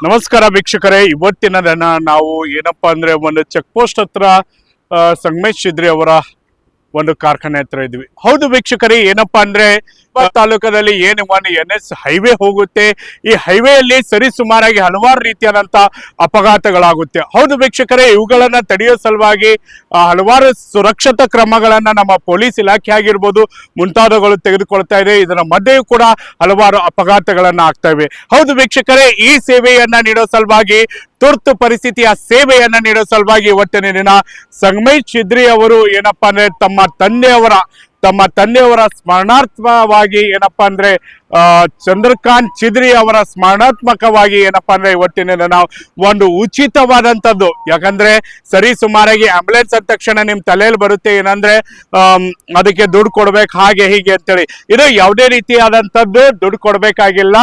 ನಮಸ್ಕಾರ ವೀಕ್ಷಕರೇ, ಇವತ್ತಿನ ದಿನ ನಾವು ಏನಪ್ಪಾ ಅಂದ್ರೆ ಒಂದು ಚೆಕ್ ಪೋಸ್ಟ್ ಹತ್ರ ಸಂಗಮೇಶ್ ಚಿದ್ರಿ ಅವರ ಒಂದು ಕಾರ್ಖಾನೆ ಹತ್ರ ಇದ್ವಿ. ಹೌದು ವೀಕ್ಷಕರೇ, ಏನಪ್ಪಾ ಅಂದ್ರೆ ತಾಲೂಕದಲ್ಲಿ ಏನು ಒಂದು NS ಹೈವೇ ಹೋಗುತ್ತೆ. ಈ ಹೈವೇಯಲ್ಲಿ ಸರಿ ಸುಮಾರಾಗಿ ಹಲವಾರು ರೀತಿಯಾದಂತ ಅಪಘಾತಗಳಾಗುತ್ತೆ. ಹೌದು ವೀಕ್ಷಕರೇ, ಇವುಗಳನ್ನ ತಡೆಯೋ ಸಲುವಾಗಿ ಹಲವಾರು ಸುರಕ್ಷತಾ ಕ್ರಮಗಳನ್ನ ನಮ್ಮ ಪೊಲೀಸ್ ಇಲಾಖೆ ಆಗಿರ್ಬೋದು ಮುಂತಾದವುಗಳು ತೆಗೆದುಕೊಳ್ತಾ ಇದೆ. ಇದರ ಮಧ್ಯೆಯೂ ಕೂಡ ಹಲವಾರು ಅಪಘಾತಗಳನ್ನ ಆಗ್ತಾ ಇವೆ. ಹೌದು ವೀಕ್ಷಕರೇ, ಈ ಸೇವೆಯನ್ನ ನೀಡೋ ಸಲುವಾಗಿ, ತುರ್ತು ಪರಿಸ್ಥಿತಿಯ ಸೇವೆಯನ್ನ ನೀಡೋ ಸಲುವಾಗಿ ಇವತ್ತಿನ ದಿನ ಸಂಗಮೇಶ್ ಚಿದ್ರಿ ಅವರು ಏನಪ್ಪಾ ಅಂದ್ರೆ ತಮ್ಮ ತಂದೆಯವರ ಸ್ಮರಣಾರ್ಥವಾಗಿ ಏನಪ್ಪಾ ಅಂದ್ರೆ ಚಂದ್ರಕಾಂತ್ ಚಿದ್ರಿ ಅವರ ಸ್ಮರಣಾತ್ಮಕವಾಗಿ ಏನಪ್ಪಾ ಅಂದ್ರೆ ಇವತ್ತಿನ ದಿನ ಒಂದು ಉಚಿತವಾದಂಥದ್ದು. ಯಾಕಂದ್ರೆ ಸರಿ ಸುಮಾರಾಗಿ ಆಂಬ್ಯುಲೆನ್ಸ್ ಅಂದ ತಕ್ಷಣ ನಿಮ್ ತಲೆಯಲ್ಲಿ ಬರುತ್ತೆ ಏನಂದ್ರೆ ಅದಕ್ಕೆ ದುಡ್ಡು ಕೊಡ್ಬೇಕು ಹಾಗೆ ಹೀಗೆ ಅಂತೇಳಿ. ಇದು ಯಾವುದೇ ರೀತಿಯಾದಂಥದ್ದು ದುಡ್ಡು ಕೊಡ್ಬೇಕಾಗಿಲ್ಲ.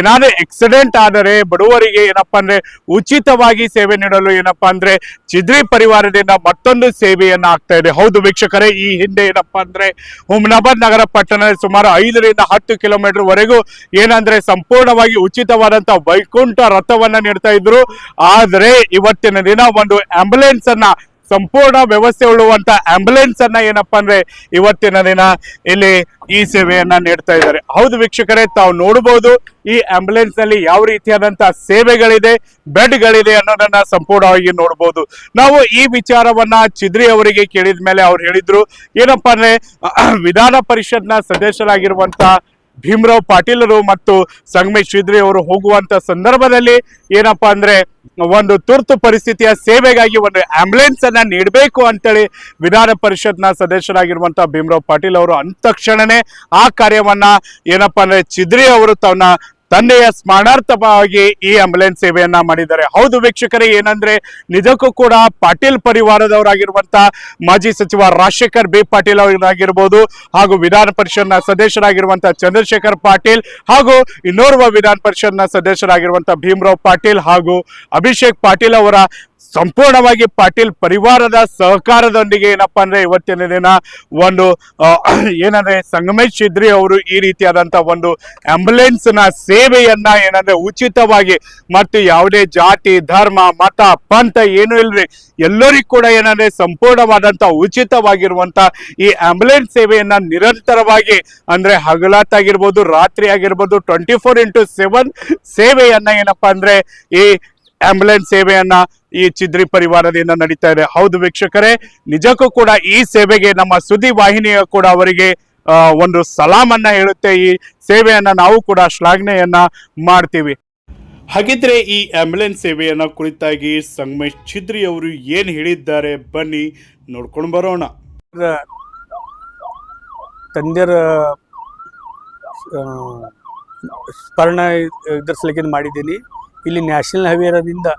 ಏನಾದ್ರೂ ಆಕ್ಸಿಡೆಂಟ್ ಆದರೆ ಬಡವರಿಗೆ ಏನಪ್ಪಾ ಅಂದ್ರೆ ಉಚಿತವಾಗಿ ಸೇವೆ ನೀಡಲು ಏನಪ್ಪಾ ಅಂದ್ರೆ ಚಿದ್ರಿ ಪರಿವಾರದಿಂದ ಮತ್ತೊಂದು ಸೇವೆಯನ್ನ ಆಗ್ತಾ ಇದೆ. ಹೌದು ವೀಕ್ಷಕರೇ, ಈ ಹಿಂದೆ ಏನಪ್ಪಾ ಅಂದ್ರೆ ಹುಮ್ನಾಬಾದ್ ನಗರ ಪಟ್ಟಣದ ಸುಮಾರು 5 ರಿಂದ 10 ಕಿಲೋಮೀಟರ್ ವರೆಗೂ ಏನಂದ್ರೆ ಸಂಪೂರ್ಣವಾಗಿ ಉಚಿತವಾದಂತ ವೈಕುಂಠ ರಥವನ್ನ ನೀಡ್ತಾ ಇದ್ರು. ಆದ್ರೆ ಇವತ್ತಿನ ದಿನ ಒಂದು ಆಂಬ್ಯುಲೆನ್ಸ್ ಅನ್ನ, ಸಂಪೂರ್ಣ ವ್ಯವಸ್ಥೆ ಉಳ್ಳುವಂತ ಆಂಬ್ಯುಲೆನ್ಸ್ ಅನ್ನ ಏನಪ್ಪಾ ಅಂದ್ರೆ ಇವತ್ತಿನ ದಿನ ಇಲ್ಲಿ ಈ ಸೇವೆಯನ್ನ ನೀಡ್ತಾ ಇದ್ದಾರೆ. ಹೌದು ವೀಕ್ಷಕರೇ, ತಾವು ನೋಡಬಹುದು ಈ ಆಂಬ್ಯುಲೆನ್ಸ್ ನಲ್ಲಿ ಯಾವ ರೀತಿಯಾದಂತಹ ಸೇವೆಗಳಿದೆ, ಬೆಡ್ಗಳಿದೆ ಅನ್ನೋದನ್ನ ಸಂಪೂರ್ಣವಾಗಿ ನೋಡಬಹುದು. ನಾವು ಈ ವಿಚಾರವನ್ನ ಚಿದ್ರಿ ಅವರಿಗೆ ಕೇಳಿದ ಮೇಲೆ ಅವ್ರು ಹೇಳಿದ್ರು ಏನಪ್ಪಾ ಅಂದ್ರೆ ವಿಧಾನ ಪರಿಷತ್ನ ಸದಸ್ಯರಾಗಿರುವಂತ ಭೀಮರಾವ್ ಪಾಟೀಲರು ಮತ್ತು ಸಂಗಮೇಶ್ ಚಿದ್ರಿ ಅವರು ಹೋಗುವಂತ ಸಂದರ್ಭದಲ್ಲಿ ಏನಪ್ಪಾ ಅಂದ್ರೆ ಒಂದು ತುರ್ತು ಪರಿಸ್ಥಿತಿಯ ಸೇವೆಗಾಗಿ ಒಂದು ಆಂಬ್ಯುಲೆನ್ಸ್ ಅನ್ನ ನೀಡಬೇಕು ಅಂತೇಳಿ ವಿಧಾನ ಪರಿಷತ್ನ ಸದಸ್ಯರಾಗಿರುವಂತಹ ಭೀಮರಾವ್ ಪಾಟೀಲ್ ಅವರು ಅಂದ ತಕ್ಷಣನೇ ಆ ಕಾರ್ಯವನ್ನ ಏನಪ್ಪಾ ಅಂದ್ರೆ ಚಿದ್ರಿ ಅವರು ತನ್ನ ತಂದೆಯ ಸ್ಮರಣಾರ್ಥವಾಗಿ ಈ ಆಂಬ್ಯುಲೆನ್ಸ್ ಸೇವೆಯನ್ನ ಮಾಡಿದ್ದಾರೆ. ಹೌದು ವೀಕ್ಷಕರೇ, ಏನಂದ್ರೆ ನಿಜಕ್ಕೂ ಕೂಡ ಪಾಟೀಲ್ ಪರಿವಾರದವರಾಗಿರುವಂತ ಮಾಜಿ ಸಚಿವ ರಾಜಶೇಖರ್ ಬಿ ಪಾಟೀಲ್ ಅವರಾಗಿರ್ಬೋದು, ಹಾಗೂ ವಿಧಾನ ಪರಿಷತ್ನ ಸದಸ್ಯರಾಗಿರುವಂತಹ ಚಂದ್ರಶೇಖರ್ ಪಾಟೀಲ್, ಹಾಗೂ ಇನ್ನೋರ್ವ ವಿಧಾನ ಪರಿಷತ್ನ ಸದಸ್ಯರಾಗಿರುವಂತಹ ಭೀಮರಾವ್ ಪಾಟೀಲ್ ಹಾಗೂ ಅಭಿಷೇಕ್ ಪಾಟೀಲ್ ಅವರ ಸಂಪೂರ್ಣವಾಗಿ ಪಾಟೀಲ್ ಪರಿವಾರದ ಸಹಕಾರದೊಂದಿಗೆ ಏನಪ್ಪಾ ಅಂದ್ರೆ ಇವತ್ತಿನ ದಿನ ಒಂದು ಏನಂದ್ರೆ ಸಂಗಮೇಶ್ ಚಿದ್ರಿ ಅವರು ಈ ರೀತಿಯಾದಂತ ಒಂದು ಆಂಬ್ಯುಲೆನ್ಸ್ ನ ಸೇವೆಯನ್ನ ಏನಂದ್ರೆ ಉಚಿತವಾಗಿ, ಮತ್ತು ಯಾವುದೇ ಜಾತಿ ಧರ್ಮ ಮತ ಪಂಥ ಏನು ಇಲ್ರಿ, ಎಲ್ಲರಿಗೂ ಕೂಡ ಏನಂದ್ರೆ ಸಂಪೂರ್ಣವಾದಂತ ಉಚಿತವಾಗಿರುವಂತ ಈ ಆಂಬ್ಯುಲೆನ್ಸ್ ಸೇವೆಯನ್ನ ನಿರಂತರವಾಗಿ ಅಂದ್ರೆ ಹಗಲಾತಾಗಿರ್ಬೋದು ರಾತ್ರಿ ಆಗಿರ್ಬೋದು 24x7 ಸೇವೆಯನ್ನ ಏನಪ್ಪಾ ಅಂದ್ರೆ ಈ ಆಂಬ್ಯುಲೆನ್ಸ್ ಸೇವೆಯನ್ನ ಈ ಚಿದ್ರಿ ಪರಿವಾರದಿಂದ ನಡೀತಾ ಇದೆ. ಹೌದು ವೀಕ್ಷಕರೇ, ನಿಜಕ್ಕೂ ಕೂಡ ಈ ಸೇವೆಗೆ ನಮ್ಮ ಸುದ್ದಿ ವಾಹಿನಿಯ ಕೂಡ ಅವರಿಗೆ ಒಂದು ಸಲಾಮನ್ನ ಹೇಳುತ್ತೆ. ಈ ಸೇವೆಯನ್ನ ನಾವು ಕೂಡ ಶ್ಲಾಘನೆಯನ್ನ ಮಾಡ್ತೀವಿ. ಹಾಗಿದ್ರೆ ಈ ಆಂಬ್ಯುಲೆನ್ಸ್ ಸೇವೆಯನ್ನ ಕುರಿತಾಗಿ ಸಂಗಮೇಶ್ ಚಿದ್ರಿ ಅವರು ಏನ್ ಹೇಳಿದ್ದಾರೆ ಬನ್ನಿ ನೋಡ್ಕೊಂಡು ಬರೋಣ. ತಂದೆಯರ ಸ್ಮರಣ ಇದರ ಸಲುವಾಗಿ ಮಾಡಿದ್ದೀನಿ. ಇಲ್ಲಿ ನ್ಯಾಷನಲ್ ಹೈವೇ ಇರೋದ್ರಿಂದ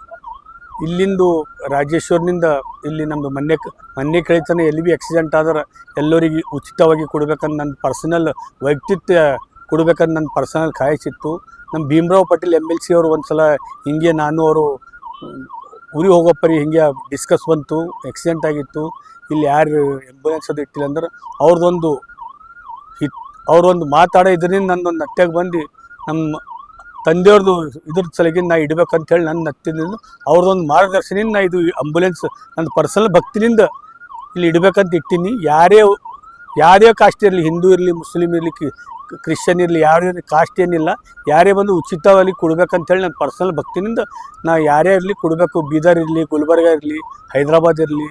ಇಲ್ಲಿಂದು ರಾಜೇಶ್ವರ್ನಿಂದ ಇಲ್ಲಿ ನಮ್ಮದು ಮೊನ್ನೆ ಕಳಿತಾನೆ ಎಲ್ಲಿ ಭೀ ಆಕ್ಸಿಡೆಂಟ್ ಆದ್ರೆ ಎಲ್ಲರಿಗೆ ಉಚಿತವಾಗಿ ಕೊಡ್ಬೇಕಂತ ನನ್ನ ಪರ್ಸನಲ್ ವೈಯಕ್ತಿಕ ಕೊಡ್ಬೇಕಂತ ನನ್ನ ಪರ್ಸನಲ್ ಖಾಯಿಸಿತ್ತು. ನಮ್ಮ ಭೀಮರಾವ್ ಪಾಟೀಲ್ MLC ಅವರು ಒಂದು ಸಲ ಹಿಂಗೆ ನಾನು ಅವರು ಊರಿಗೆ ಹೋಗೋ ಪರಿ ಹಿಂಗೆ ಡಿಸ್ಕಸ್ ಬಂತು, ಆಕ್ಸಿಡೆಂಟ್ ಆಗಿತ್ತು, ಇಲ್ಲಿ ಯಾರು ಆಂಬ್ಯುಲೆನ್ಸ್ ಅದು ಇಟ್ಟಿಲ್ಲ ಅಂದ್ರೆ ಅವ್ರದೊಂದು ಮಾತಾಡೋ ಇದರಿಂದ ನನ್ನೊಂದು ನಟ್ಟಾಗಿ ಬಂದು ನಮ್ಮ ತಂದೆಯವ್ರದ್ದು ಇದ್ರ ಸಲಗಿಂದ ನಾ ಇಡಬೇಕಂತ ಹೇಳಿ ನನ್ನ ಹತ್ತಿನಿಂದ ಅವ್ರದ್ದೊಂದು ಮಾರ್ಗದರ್ಶನಿಂದ ನಾ ಇದು ಆಂಬ್ಯುಲೆನ್ಸ್ ನನ್ನ ಪರ್ಸನಲ್ ಭಕ್ತಿನಿಂದ ಇಲ್ಲಿ ಇಡಬೇಕಂತ ಇಟ್ಟೀನಿ. ಯಾವುದೇ ಕಾಸ್ಟ್ ಇರಲಿ, ಹಿಂದೂ ಇರಲಿ, ಮುಸ್ಲಿಮ್ ಇರಲಿ, ಕ್ರಿಶ್ಚಿಯನ್ ಇರಲಿ, ಯಾರೇ ಕಾಸ್ಟ್ ಏನಿಲ್ಲ, ಯಾರೇ ಬಂದು ಉಚಿತವಾಗಿ ಕೊಡ್ಬೇಕಂತೇಳಿ ನನ್ನ ಪರ್ಸನಲ್ ಭಕ್ತಿನಿಂದ ನಾ ಯಾರೇ ಇರಲಿ ಕೊಡಬೇಕು. ಬೀದರ್ ಇರಲಿ, ಗುಲ್ಬರ್ಗ ಇರಲಿ, ಹೈದರಾಬಾದ್ ಇರಲಿ,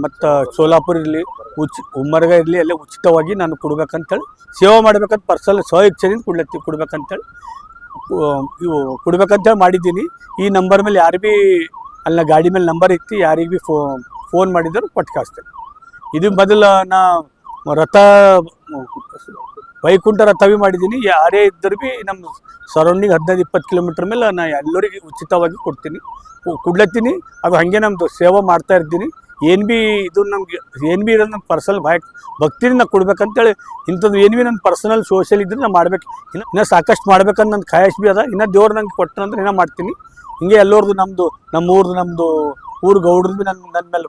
ಮತ್ತು ಸೋಲಾಪುರ ಇರಲಿ, ಉಮ್ಮರ್ಗ ಇರಲಿ, ಅಲ್ಲೇ ಉಚಿತವಾಗಿ ನಾನು ಕೊಡ್ಬೇಕಂತೇಳಿ ಸೇವೆ ಮಾಡ್ಬೇಕಂತ ಪರ್ಸನಲ್ ಇಚ್ಛೆಯಿಂದ ಕೊಡ್ಬೇಕಂತೇಳಿ ಕೊಡ್ಬೇಕಂತೇಳಿ ಮಾಡಿದ್ದೀನಿ. ಈ ನಂಬರ್ ಮೇಲೆ ಯಾರು ಭೀ ಅಲ್ಲ ಗಾಡಿ ಮೇಲೆ ನಂಬರ್ ಇತ್ತು, ಯಾರಿಗೆ ಭೀ ಫೋನ್ ಮಾಡಿದ್ರು ಕೊಟ್ಟು ಕಳಿಸ್ತೇನೆ. ಇದು ಮೊದಲು ನಾ ವೈಕುಂಠ ರಥ ಭೀ ಮಾಡಿದ್ದೀನಿ. ಯಾರೇ ಇದ್ದರೂ ಭೀ ನಮ್ಮ ಸರೌಂಡಿಂಗ್ 15-20 ಕಿಲೋಮೀಟ್ರ್ ಮೇಲೆ ನಾ ಎಲ್ಲರಿಗೆ ಉಚಿತವಾಗಿ ಕೊಡ್ಲತ್ತೀನಿ. ಅದು ಹಾಗೆ ನಮ್ಮದು ಸೇವೆ ಮಾಡ್ತಾ ಇರ್ತೀನಿ. ಏನು ಭೀ ಇದು ನಮ್ಗೆ ಏನು ಭೀ ಇರೋದು ನಮ್ಮ ಪರ್ಸನಲ್ ಭಕ್ತಿನ ನಾ ಕೊಡ್ಬೇಕಂತೇಳಿ ಇಂಥದ್ದು ಏನು ಭೀ ನನ್ನ ಪರ್ಸನಲ್ ಸೋಷಿಯಲ್ ಇದ್ರೆ ನಾ ಮಾಡ್ಬೇಕು. ಇನ್ನೂ ಸಾಕಷ್ಟು ಮಾಡ್ಬೇಕಂತ ನನ್ನ ಖಾಯಶ್ ಭೀ ಅದ. ಇನ್ನೂ ದೇವ್ರು ನಂಗೆ ಕೊಟ್ಟನಂದ್ರೆ ಇನ್ನೂ ಮಾಡ್ತೀನಿ. ಹಿಂಗೆ ಎಲ್ಲರದು ನಮ್ಮದು ಊರು ಗೌಡ್ರದ್ದು ಭೀ ನನ್ನ ಮೇಲೆ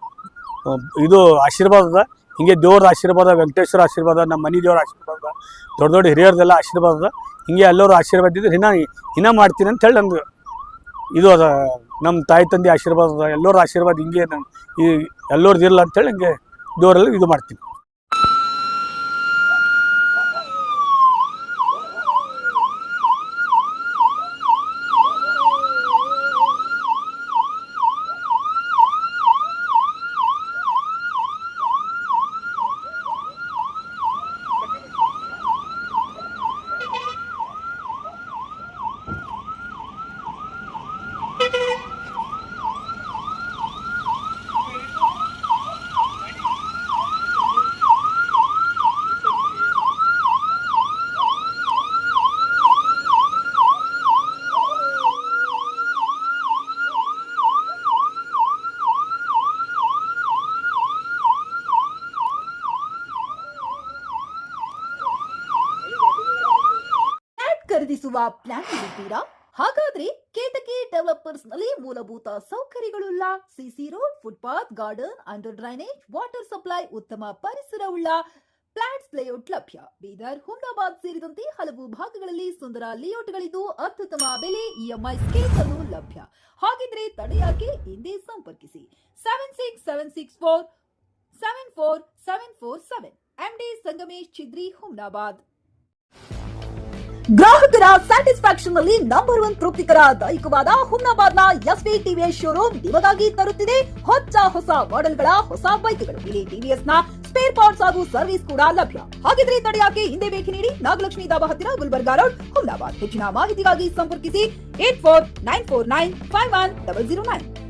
ಇದು ಆಶೀರ್ವಾದ ಅದ. ಹಿಂಗೆ ದೇವ್ರ ಆಶೀರ್ವಾದ, ವೆಂಕಟೇಶ್ವರ ಆಶೀರ್ವಾದ, ನಮ್ಮ ಮನೆ ದೇವ್ರ ಆಶೀರ್ವಾದ, ದೊಡ್ಡ ಹಿರಿಯರದೆಲ್ಲ ಆಶೀರ್ವಾದ. ಹಿಂಗೆ ಎಲ್ಲರೂ ಆಶೀರ್ವಾದ ಇದ್ರೆ ಇನ್ನೂ ಮಾಡ್ತೀನಿ ಅಂತ ಹೇಳಿ ನಂದು ಇದು ಅದ ನಮ್ಮ ತಾಯಿ ತಂದೆ ಆಶೀರ್ವಾದ ಅದ, ಎಲ್ಲರ ಆಶೀರ್ವಾದ ಹಿಂಗೆ ಈ ಎಲ್ಲರದ್ದು ಇರಲ್ಲ ಅಂತೇಳಿ ಹಂಗೆ ದೇವರಲ್ಲಿ ಇದು ಮಾಡ್ತೀನಿ. ಖರೀದಿಸುವ ಪ್ಲಾನ್ ಇದ್ದೀರಾ? ಹಾಗಾದ್ರೆ ಕೇತಕಿ ಡೆವಲಪರ್ಸ್ ನಲ್ಲಿ ಮೂಲಭೂತ ಸೌಕರ್ಯಗಳುಳ್ಳ CC road, footpath, garden, under drainage, water supply, ಉತ್ತಮ ಪರಿಸರವುಳ್ಳ ಫ್ಲಾಟ್ಸ್ ಲೇಔಟ್ ಲಭ್ಯ. ಬೀದರ್, ಹುಮ್ನಾಬಾದ್ ಸೇರಿದಂತೆ ಹಲವು ಭಾಗಗಳಲ್ಲಿ ಸುಂದರ ಲೇಔಟ್ಗಳಿದ್ದು ಅತ್ಯುತ್ತಮ ಬೆಲೆ, ಇಎಂಐ ಸ್ಕೀಮ್ಸ್ ಅನ್ನು ಲಭ್ಯ. ಹಾಗಿದ್ರೆ ತಡೆಯಾಕೆ ಹಿಂದೆ ಸಂಪರ್ಕಿಸಿ 7676474747 MD ಸಂಗಮೇಶ್ ಚಿದ್ರಿ, ಹುಮ್ನಾಬಾದ್. ಗ್ರಾಹಕರ ಸ್ಯಾಟಿಸ್ಫ್ಯಾಕ್ಷನ್ ನಲ್ಲಿ ನಂಬರ್ 1 ತೃಪ್ತಿಕರ ದೈಹಿಕವಾದ ಹುಮ್ನಾಬಾದ್ನ ಎಸ್ವಿ ಟಿವಿಎಸ್ ಶೋರೂಮ್ ನಿಮಗಾಗಿ ತರುತ್ತಿದೆ ಹೊಸ ಮಾಡೆಲ್ಗಳ ಹೊಸ ಬೈಕ್ಗಳು. ಇಲ್ಲಿ ಟಿವಿಎಸ್ ನ ಸ್ಪೇರ್ ಪಾರ್ಟ್ಸ್ ಹಾಗೂ ಸರ್ವಿಸ್ ಕೂಡ ಲಭ್ಯ. ಹಾಗಿದ್ರೆ ತಡೆಯಾಕೆ ಹಿಂದೆ ಭೇಟಿ ನೀಡಿ ನಾಗಲಕ್ಷ್ಮಿ ಧಾಬಾ ಹತ್ತಿರ, ಗುಲ್ಬರ್ಗಾ ರೋಡ್, ಹುಮ್ನಾಬಾದ್. ಹೆಚ್ಚಿನ ಮಾಹಿತಿಗಾಗಿ ಸಂಪರ್ಕಿಸಿ 8494951009.